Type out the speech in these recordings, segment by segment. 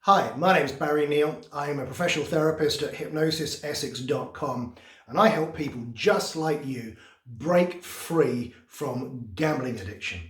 Hi, my name is Barry Neale. I am a professional therapist at hypnosisessex.com, and I help people just like you break free from gambling addiction.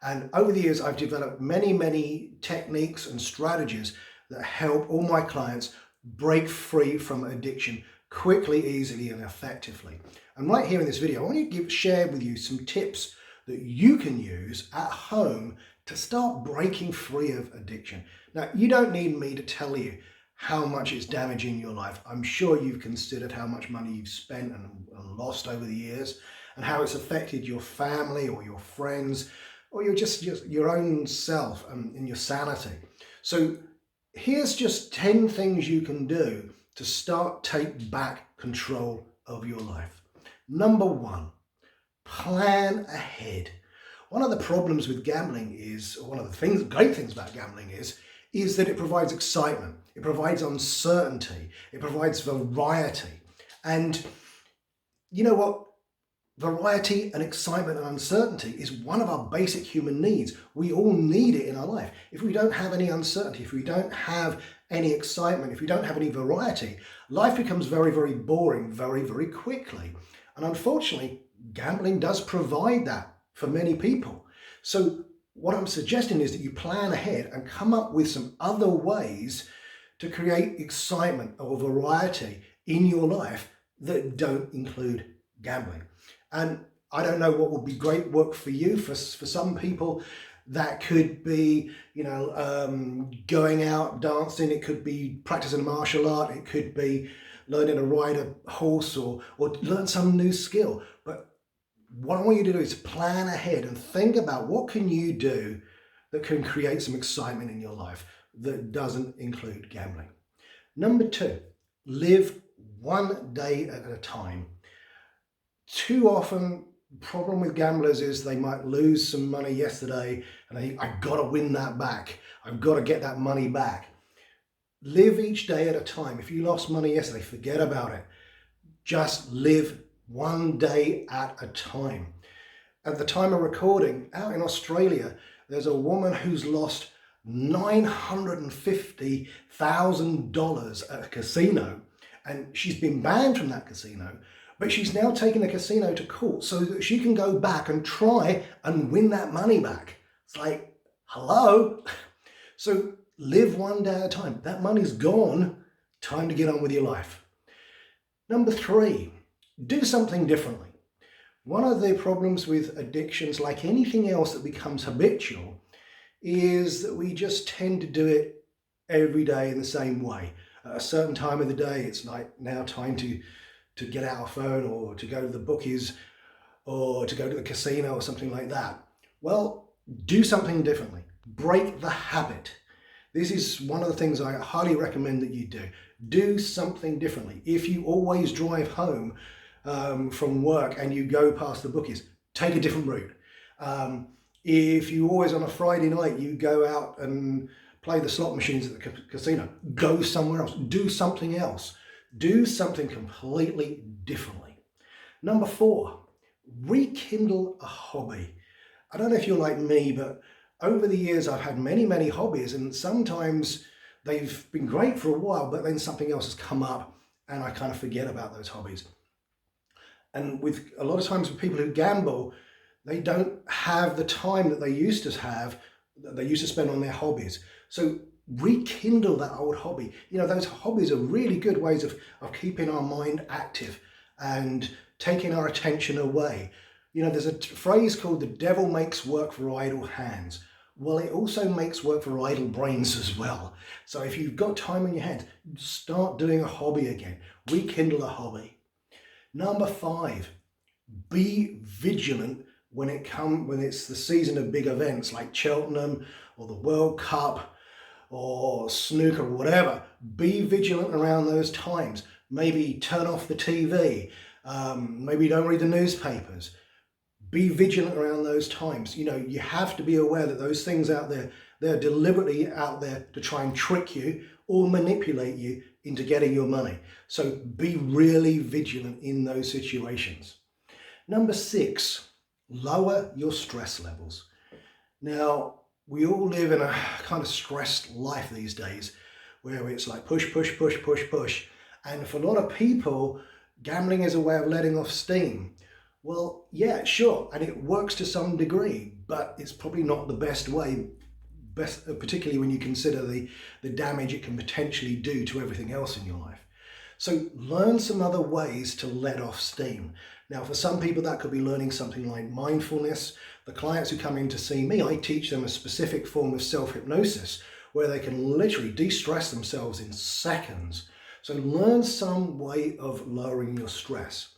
And over the years, I've developed many techniques and strategies that help all my clients break free from addiction quickly, easily, and effectively. And right here in this video, I want to share with you some tips that you can use at home to start breaking free of addiction. Now, you don't need me to tell you how much it's damaging your life. I'm sure you've considered how much money you've spent and lost over the years, and how it's affected your family or your friends, or your own self and your sanity. So here's just 10 things you can do to start take back control of your life. Number one, plan ahead. One of the problems with gambling is, or one of the great things about gambling is that it provides excitement, it provides uncertainty, it provides variety. And you know what? Variety and excitement and uncertainty is one of our basic human needs. We all need it in our life. If we don't have any uncertainty, if we don't have any excitement, if we don't have any variety, life becomes very boring very quickly. And unfortunately, gambling does provide that for many people. So what I'm suggesting is that you plan ahead and come up with some other ways to create excitement or variety in your life that don't include gambling. And I don't know what would be great work for you. For some people, that could be, going out dancing. It could be practicing a martial art. It could be learning to ride a horse or learn some new skill. But what I want you to do is plan ahead and think about what can you do that can create some excitement in your life that doesn't include gambling. Number two, live one day at a time. Too often, the problem with gamblers is they might lose some money yesterday and they think, I've got to win that back. I've got to get that money back. Live each day at a time. If you lost money yesterday, forget about it. Just live one day at a time. At the time of recording, out in Australia, there's a woman who's lost $950,000 at a casino, and she's been banned from that casino, but she's now taken the casino to court so that she can go back and try and win that money back. It's like, hello? So live one day at a time. That money's gone. Time to get on with your life. Number three, do something differently. One of the problems with addictions, like anything else that becomes habitual, is that we just tend to do it every day in the same way. At a certain time of the day, it's like now time to get out our phone or to go to the bookies or to go to the casino or something like that. Well, do something differently. Break the habit. This is one of the things I highly recommend that you do. Do something differently. If you always drive home from work and you go past the bookies, take a different route. If you always on a Friday night you go out and play the slot machines at the casino, go somewhere else. Do something else. Do something completely differently. Number four, rekindle a hobby. I don't know if you're like me, but over the years I've had many hobbies, and sometimes they've been great for a while, but then something else has come up and I kind of forget about those hobbies. And with a lot of times with people who gamble, they don't have the time that they used to have, that they used to spend on their hobbies. So rekindle that old hobby. You know, those hobbies are really good ways of keeping our mind active and taking our attention away. You know, there's a phrase called the devil makes work for idle hands. Well, it also makes work for idle brains as well. So if you've got time on your hands, start doing a hobby again. Rekindle a hobby. Number five, be vigilant when it's the season of big events like Cheltenham or the World Cup or snooker or whatever. Be vigilant around those times. Maybe turn off the TV. Maybe don't read the newspapers. Be vigilant around those times. You know, you have to be aware that those things out there, they're deliberately out there to try and trick you or manipulate you into getting your money. So be really vigilant in those situations. Number six, lower your stress levels. Now, we all live in a kind of stressed life these days. where it's like push, push, push, push, push. And for a lot of people, gambling is a way of letting off steam. Well, yeah, sure, and it works to some degree, but it's probably not the best way, particularly when you consider the damage it can potentially do to everything else in your life. So learn some other ways to let off steam. Now, for some people, that could be learning something like mindfulness. The clients who come in to see me, I teach them a specific form of self-hypnosis where they can literally de-stress themselves in seconds. So learn some way of lowering your stress.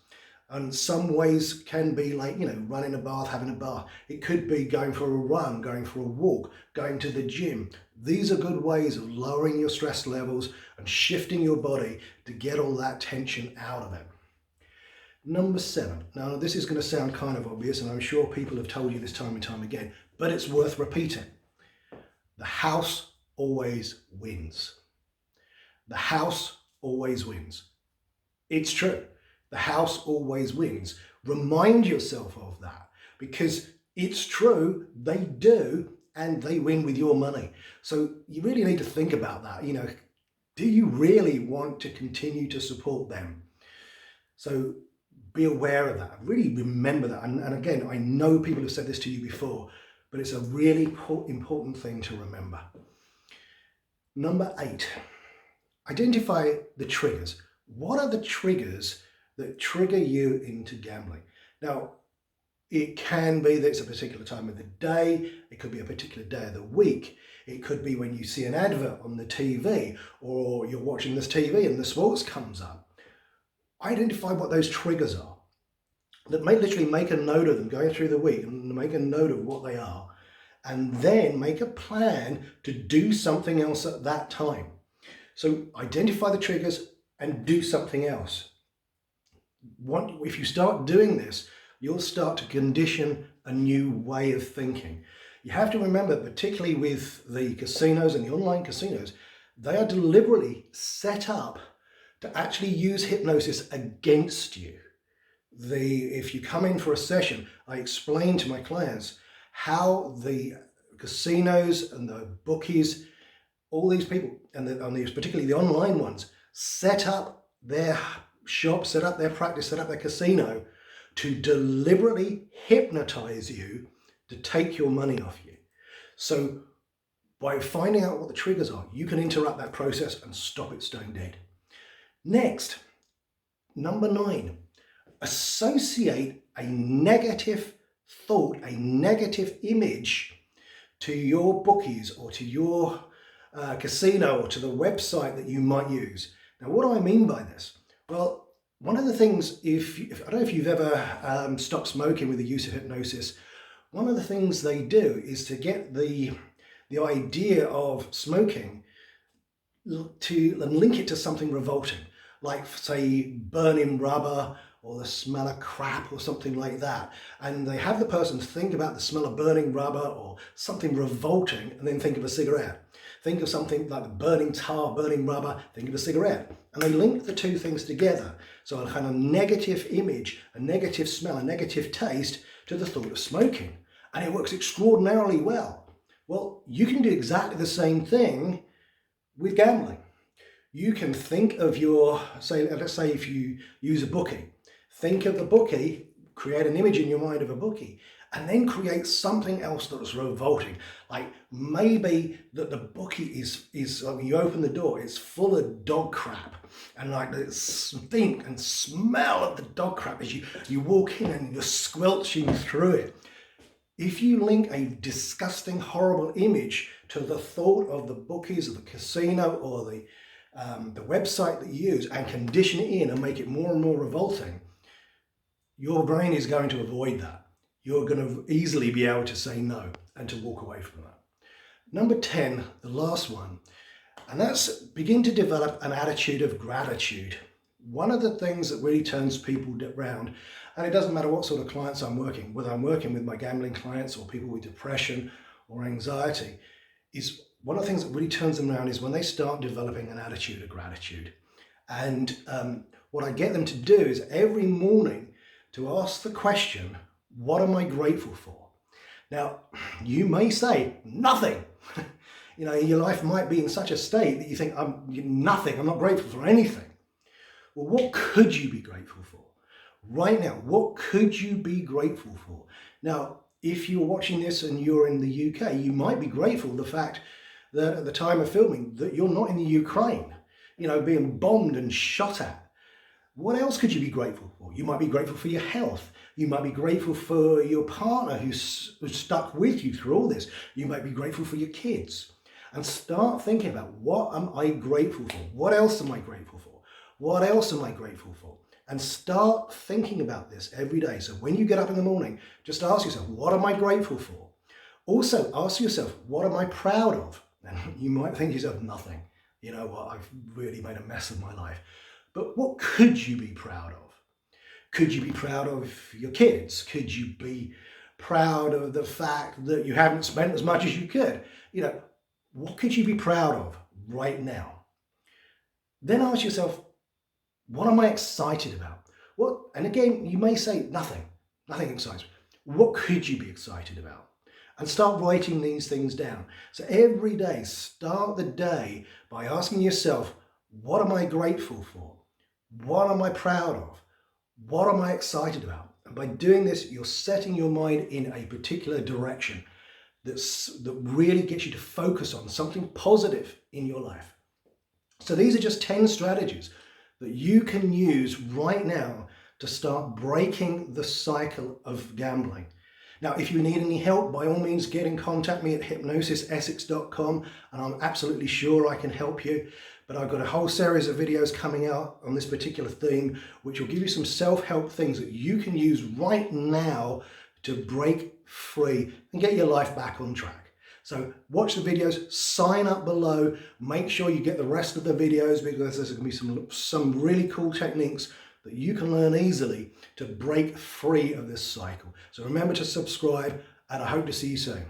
And some ways can be like, running a bath, having a bath. It could be going for a run, going for a walk, going to the gym. These are good ways of lowering your stress levels and shifting your body to get all that tension out of it. Number 7. Now, this is going to sound kind of obvious, and I'm sure people have told you this time and time again, but it's worth repeating. The house always wins. The house always wins. It's true. The house always wins. Remind yourself of that, because it's true, they do, and they win with your money. So you really need to think about that. Do you really want to continue to support them? So be aware of that. Really remember that. And again, I know people have said this to you before, but it's a really important thing to remember. Number 8, identify the triggers. What are the triggers that trigger you into gambling? Now, it can be that it's a particular time of the day. It could be a particular day of the week. It could be when you see an advert on the TV, or you're watching this TV and the sports comes up. Identify what those triggers are. That may literally make a note of them going through the week, and make a note of what they are, and then make a plan to do something else at that time. So identify the triggers and do something else. If you start doing this, you'll start to condition a new way of thinking. You have to remember, particularly with the casinos and the online casinos, they are deliberately set up to actually use hypnosis against you. If you come in for a session, I explain to my clients how the casinos and the bookies, all these people, and these, particularly the online ones, set up their shop, set up their practice, set up their casino to deliberately hypnotize you to take your money off you. So by finding out what the triggers are, you can interrupt that process and stop it stone dead. Next, number 9, associate a negative thought, a negative image to your bookies or to your casino or to the website that you might use. Now, what do I mean by this? Well, one of the things, I don't know if you've ever stopped smoking with the use of hypnosis, one of the things they do is to get the idea of smoking and link it to something revolting, like say burning rubber or the smell of crap or something like that. And they have the person think about the smell of burning rubber or something revolting, and then think of a cigarette. Think of something like burning tar, burning rubber, think of a cigarette. And they link the two things together. So a kind of negative image, a negative smell, a negative taste to the thought of smoking. And it works extraordinarily well. Well, you can do exactly the same thing with gambling. You can think of let's say if you use a bookie, think of the bookie, create an image in your mind of a bookie, and then create something else that's revolting. Like maybe that the bookie is when you open the door, it's full of dog crap, and like the stink and smell of the dog crap as you walk in and you're squelching through it. If you link a disgusting, horrible image to the thought of the bookies or the casino or the website that you use and condition it in and make it more and more revolting, your brain is going to avoid that. You're going to easily be able to say no and to walk away from that. Number 10, the last one, and that's begin to develop an attitude of gratitude. One of the things that really turns people around, and it doesn't matter what sort of clients I'm working, whether I'm working with my gambling clients or people with depression or anxiety, is one of the things that really turns them around is when they start developing an attitude of gratitude. And what I get them to do is every morning to ask the question, what am I grateful for? Now, you may say nothing. You know, your life might be in such a state that you think, I'm nothing, I'm not grateful for anything. Well, what could you be grateful for? Right now, what could you be grateful for? Now, if you're watching this and you're in the UK, you might be grateful for the fact that at the time of filming that you're not in the Ukraine, you know, being bombed and shot at. What else could you be grateful for? You might be grateful for your health. You might be grateful for your partner who's stuck with you through all this. You might be grateful for your kids. And start thinking about, what am I grateful for? What else am I grateful for? What else am I grateful for? And start thinking about this every day. So when you get up in the morning, just ask yourself, what am I grateful for? Also ask yourself, what am I proud of? And you might think to yourself, nothing. You know what, I've really made a mess of my life. But what could you be proud of? Could you be proud of your kids? Could you be proud of the fact that you haven't spent as much as you could? You know, what could you be proud of right now? Then ask yourself, what am I excited about? What? And again, you may say nothing excites me. What could you be excited about? And start writing these things down. So every day, start the day by asking yourself, what am I grateful for? What am I proud of? What am I excited about? And by doing this, you're setting your mind in a particular direction that really gets you to focus on something positive in your life. So these are just 10 strategies that you can use right now to start breaking the cycle of gambling. Now, if you need any help, by all means, get in contact me at hypnosisessex.com, and I'm absolutely sure I can help you. But I've got a whole series of videos coming out on this particular theme, which will give you some self-help things that you can use right now to break free and get your life back on track. So watch the videos, sign up below, make sure you get the rest of the videos, because there's going to be some really cool techniques that you can learn easily to break free of this cycle. So remember to subscribe, and I hope to see you soon.